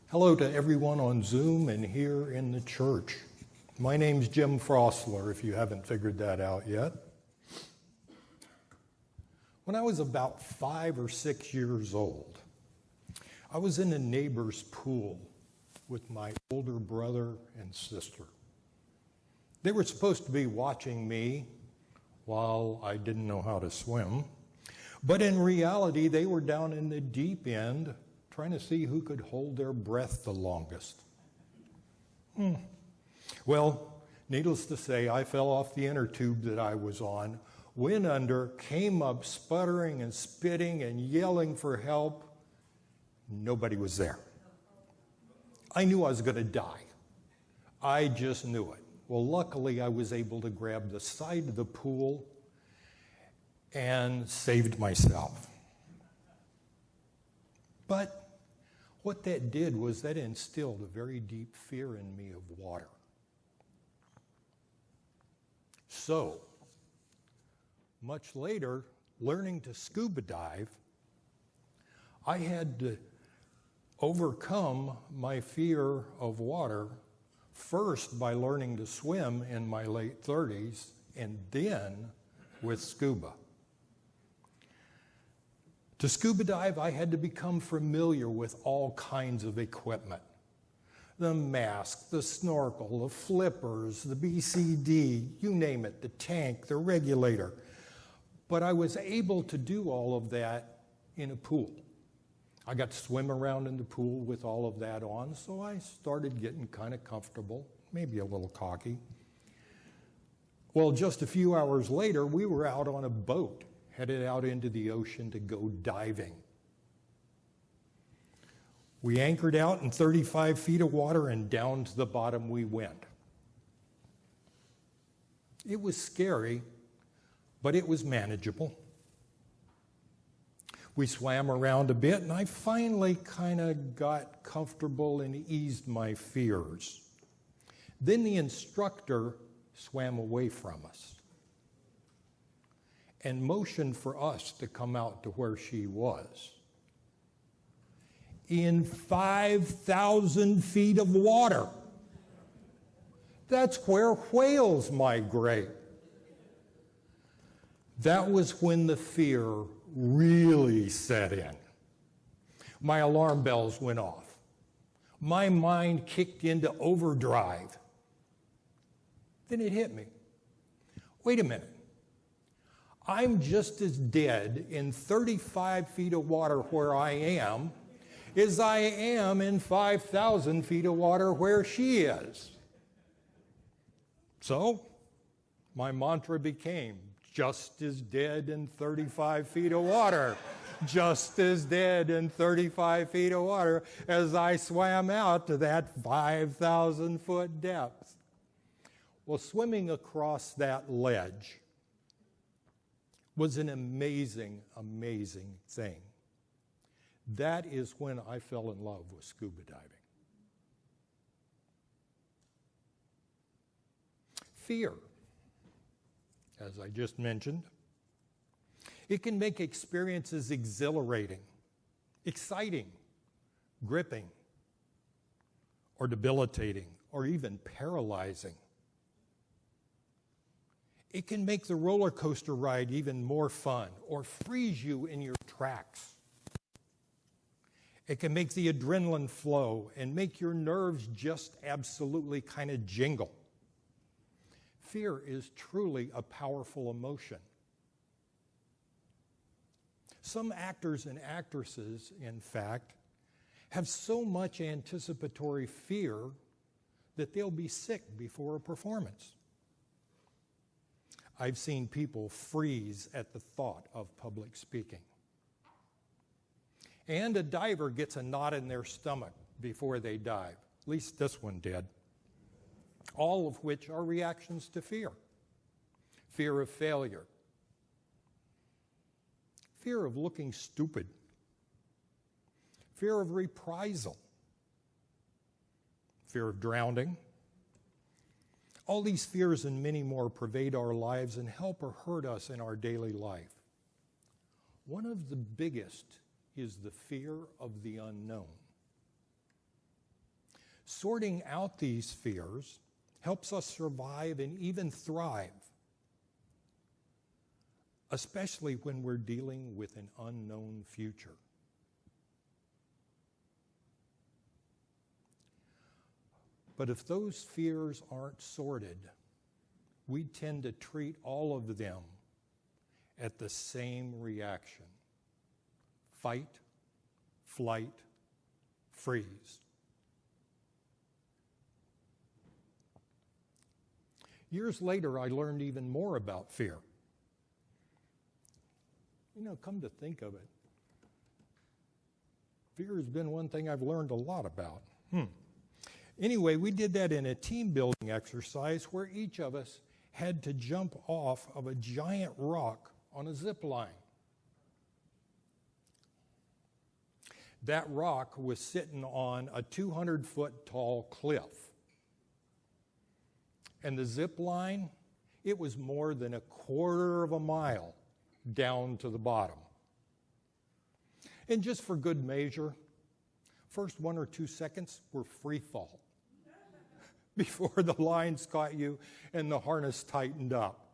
Hello to everyone on Zoom and here in the church. My name's Jim Fossler, if you haven't figured that out yet. When I was about 5 or 6 years old, I was in a neighbor's pool with my older brother and sister. They were supposed to be watching me while I didn't know how to swim, but in reality, they were down in the deep end trying to see who could hold their breath the longest. Well, needless to say, I fell off the inner tube that I was on, went under, came up sputtering and spitting and yelling for help. Nobody was there. I knew I was going to die. I just knew it. Well, luckily, I was able to grab the side of the pool and saved myself. But what that did was that instilled a very deep fear in me of water. So, much later, learning to scuba dive, I had to overcome my fear of water first by learning to swim in my late 30s and then with scuba. To scuba dive, I had to become familiar with all kinds of equipment. The mask, the snorkel, the flippers, the BCD, you name it, the tank, the regulator. But I was able to do all of that in a pool. I got to swim around in the pool with all of that on, so I started getting kind of comfortable, maybe a little cocky. Well, just a few hours later, we were out on a boat, headed out into the ocean to go diving. We anchored out in 35 feet of water and down to the bottom we went. It was scary, but it was manageable. We swam around a bit and I finally kind of got comfortable and eased my fears. Then the instructor swam away from us and motioned for us to come out to where she was. In 5,000 feet of water. That's where whales migrate. That was when the fear really set in. My alarm bells went off. My mind kicked into overdrive. Then it hit me. Wait a minute. I'm just as dead in 35 feet of water where I am as I am in 5,000 feet of water where she is. So, my mantra became, just as dead in 35 feet of water, just as dead in 35 feet of water as I swam out to that 5,000 foot depth. Well, swimming across that ledge was an amazing, amazing thing. That is when I fell in love with scuba diving. Fear, as I just mentioned, it can make experiences exhilarating, exciting, gripping, or debilitating, or even paralyzing. It can make the roller coaster ride even more fun or freeze you in your tracks. It can make the adrenaline flow and make your nerves just absolutely kind of jingle. Fear is truly a powerful emotion. Some actors and actresses, in fact, have so much anticipatory fear that they'll be sick before a performance. I've seen people freeze at the thought of public speaking. And a diver gets a knot in their stomach before they dive. At least this one did. All of which are reactions to fear. Fear of failure. Fear of looking stupid. Fear of reprisal. Fear of drowning. All these fears and many more pervade our lives and help or hurt us in our daily life. One of the biggest is the fear of the unknown. Sorting out these fears helps us survive and even thrive, especially when we're dealing with an unknown future. But if those fears aren't sorted, we tend to treat all of them at the same reaction: fight, flight, freeze. Years later, I learned even more about fear. Come to think of it, fear has been one thing I've learned a lot about. Anyway, we did that in a team building exercise where each of us had to jump off of a giant rock on a zip line. That rock was sitting on a 200-foot tall cliff. And the zip line, it was more than a quarter of a mile down to the bottom. And just for good measure, first 1 or 2 seconds were free fall before the lines caught you and the harness tightened up.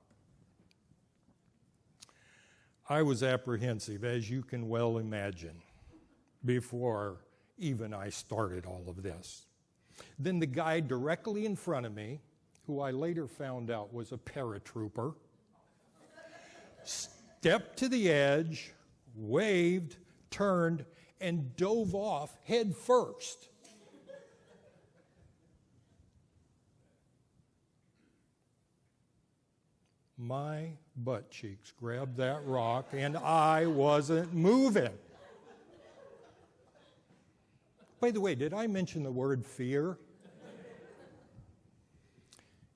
I was apprehensive, as you can well imagine, before even I started all of this. Then the guy directly in front of me, who I later found out was a paratrooper, stepped to the edge, waved, turned, and dove off head first. My butt cheeks grabbed that rock, and I wasn't moving. By the way, did I mention the word fear?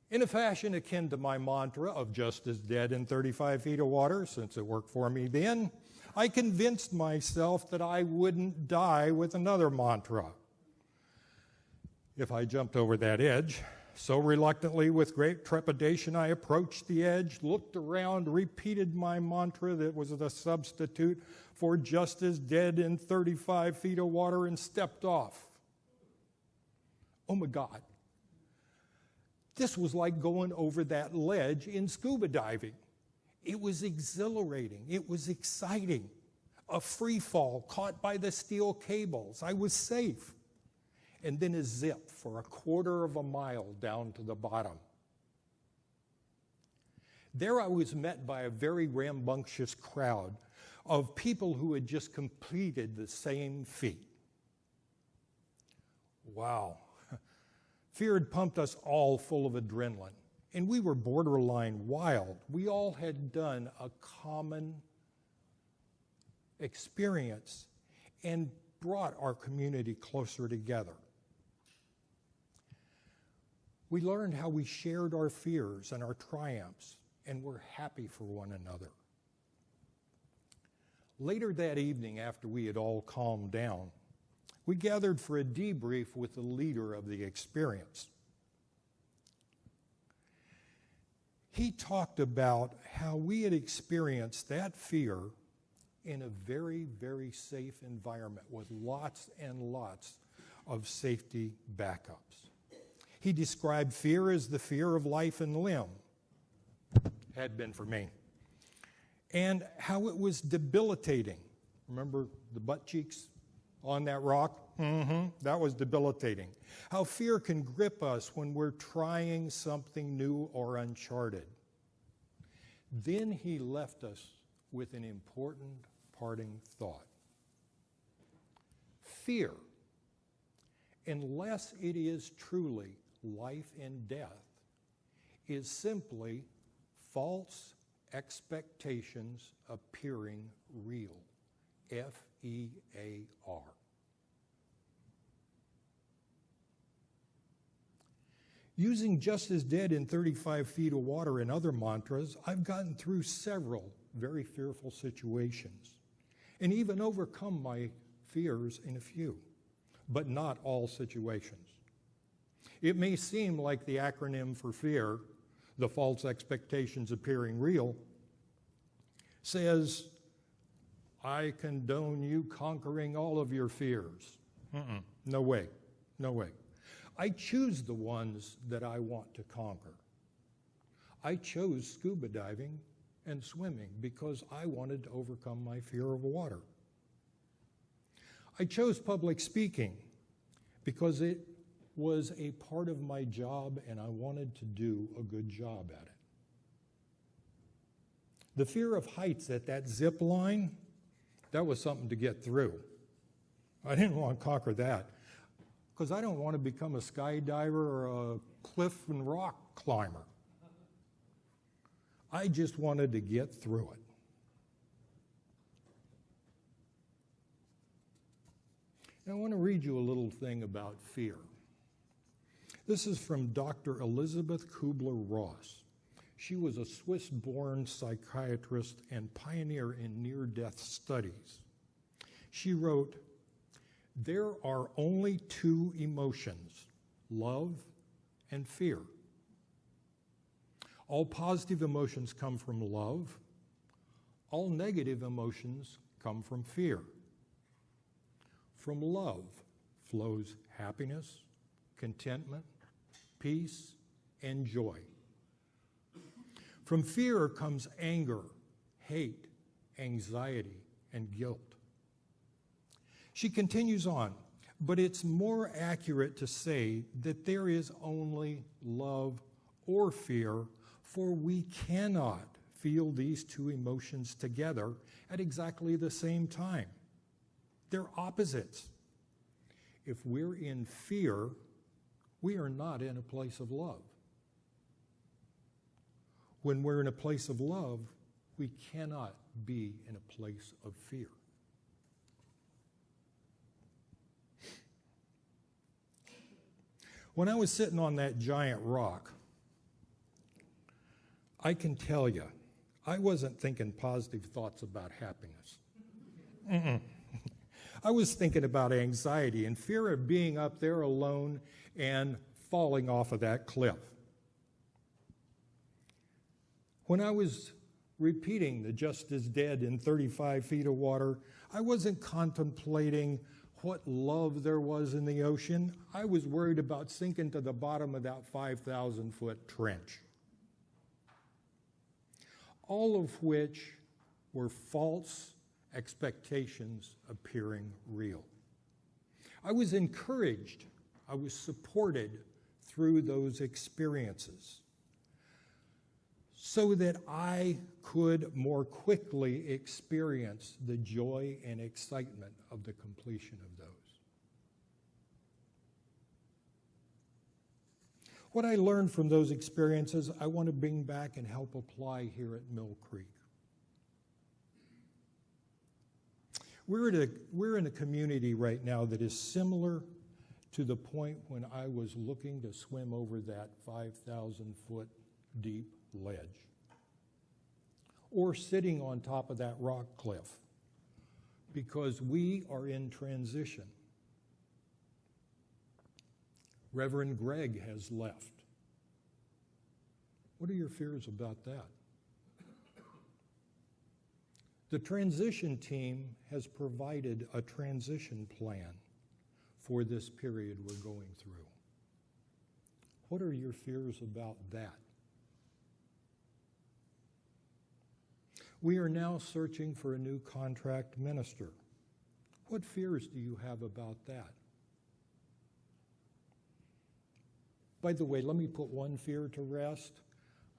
In a fashion akin to my mantra of just as dead in 35 feet of water, since it worked for me then, I convinced myself that I wouldn't die with another mantra. If I jumped over that edge, so reluctantly, with great trepidation, I approached the edge, looked around, repeated my mantra that was the substitute for just as dead in 35 feet of water, and stepped off. Oh my God. This was like going over that ledge in scuba diving. It was exhilarating. It was exciting. A free fall caught by the steel cables. I was safe. And then a zip for a quarter of a mile down to the bottom. There I was met by a very rambunctious crowd of people who had just completed the same feat. Wow. Fear had pumped us all full of adrenaline, and we were borderline wild. We all had done a common experience and brought our community closer together. We learned how we shared our fears and our triumphs, and were happy for one another. Later that evening, after we had all calmed down, we gathered for a debrief with the leader of the experience. He talked about how we had experienced that fear in a very, very safe environment with lots and lots of safety backups. He described fear as the fear of life and limb, had been for me, and how it was debilitating. Remember the butt cheeks on that rock? That was debilitating. How fear can grip us when we're trying something new or uncharted. Then he left us with an important parting thought. Fear, unless it is truly life and death, is simply false expectations appearing real. F-E-A-R. Using just as dead in 35 feet of water and other mantras, I've gotten through several very fearful situations and even overcome my fears in a few, but not all situations. It may seem like the acronym for fear, the false expectations appearing real, says, I condone you conquering all of your fears. No way, no way. I choose the ones that I want to conquer. I chose scuba diving and swimming because I wanted to overcome my fear of water. I chose public speaking because it was a part of my job and I wanted to do a good job at it. The fear of heights at that zip line, that was something to get through. I didn't want to conquer that because I don't want to become a skydiver or a cliff and rock climber. I just wanted to get through it. Now, I want to read you a little thing about fear. This is from Dr. Elizabeth Kubler-Ross. She was a Swiss-born psychiatrist and pioneer in near-death studies. She wrote, "There are only two emotions, love and fear. All positive emotions come from love. All negative emotions come from fear. From love flows happiness, contentment, peace, and joy. From fear comes anger, hate, anxiety, and guilt." She continues on, "But it's more accurate to say that there is only love or fear, for we cannot feel these two emotions together at exactly the same time. They're opposites. If we're in fear, we are not in a place of love. When we're in a place of love, we cannot be in a place of fear." When I was sitting on that giant rock, I can tell you, I wasn't thinking positive thoughts about happiness. I was thinking about anxiety and fear of being up there alone and falling off of that cliff. When I was repeating the just as dead in 35 feet of water, I wasn't contemplating what love there was in the ocean. I was worried about sinking to the bottom of that 5,000-foot trench. All of which were false expectations appearing real. I was encouraged, I was supported through those experiences so that I could more quickly experience the joy and excitement of the completion of those. What I learned from those experiences, I want to bring back and help apply here at Mill Creek. We're in a community right now that is similar to the point when I was looking to swim over that 5,000-foot deep ledge, or sitting on top of that rock cliff, because we are in transition. Reverend Greg has left. What are your fears about that? The transition team has provided a transition plan for this period we're going through. What are your fears about that? We are now searching for a new contract minister. What fears do you have about that? By the way, let me put one fear to rest.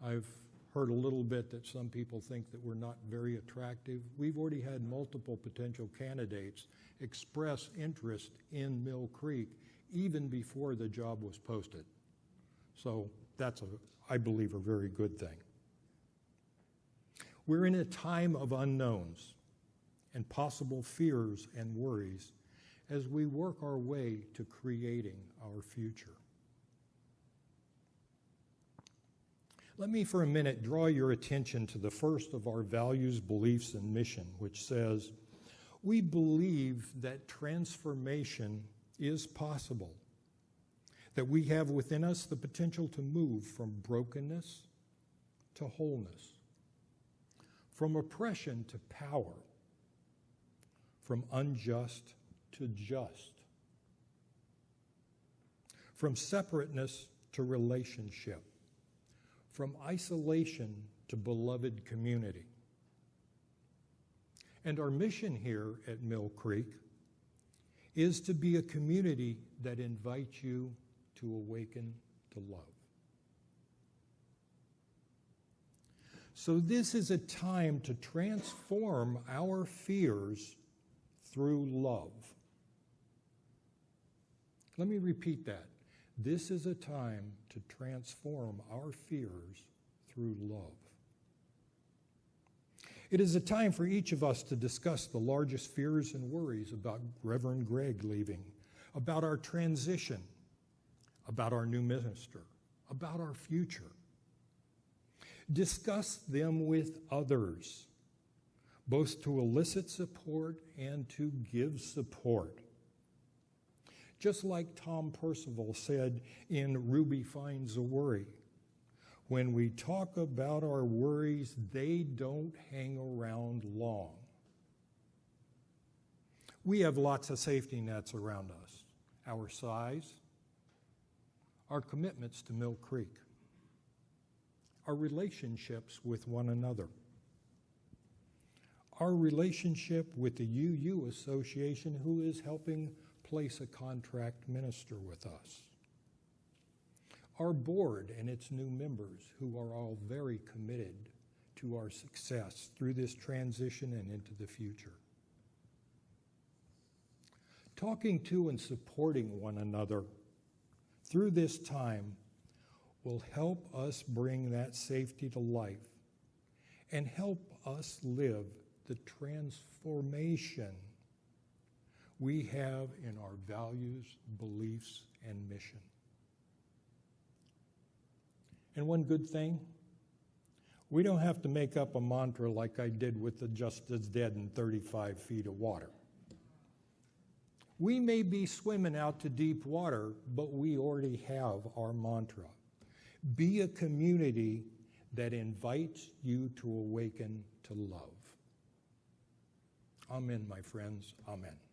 I've heard a little bit that some people think that we're not very attractive. We've already had multiple potential candidates express interest in Mill Creek even before the job was posted. So that's, I believe, a very good thing. We're in a time of unknowns and possible fears and worries as we work our way to creating our future. Let me for a minute draw your attention to the first of our values, beliefs, and mission, which says, we believe that transformation is possible, that we have within us the potential to move from brokenness to wholeness, from oppression to power, from unjust to just, from separateness to relationship, from isolation to beloved community. And our mission here at Mill Creek is to be a community that invites you to awaken to love. So this is a time to transform our fears through love. Let me repeat that. This is a time to transform our fears through love. It is a time for each of us to discuss the largest fears and worries about Reverend Greg leaving, about our transition, about our new minister, about our future. Discuss them with others, both to elicit support and to give support. Just like Tom Percival said in Ruby Finds a Worry, when we talk about our worries, they don't hang around long. We have lots of safety nets around us. Our size, our commitments to Mill Creek, our relationships with one another, our relationship with the UU Association, who is helping place a contract minister with us, our board and its new members, who are all very committed to our success through this transition and into the future. Talking to and supporting one another through this time will help us bring that safety to life and help us live the transformation we have in our values, beliefs, and mission. And one good thing, we don't have to make up a mantra like I did with the just as dead in 35 feet of water. We may be swimming out to deep water, but we already have our mantra. Be a community that invites you to awaken to love. Amen, my friends. Amen.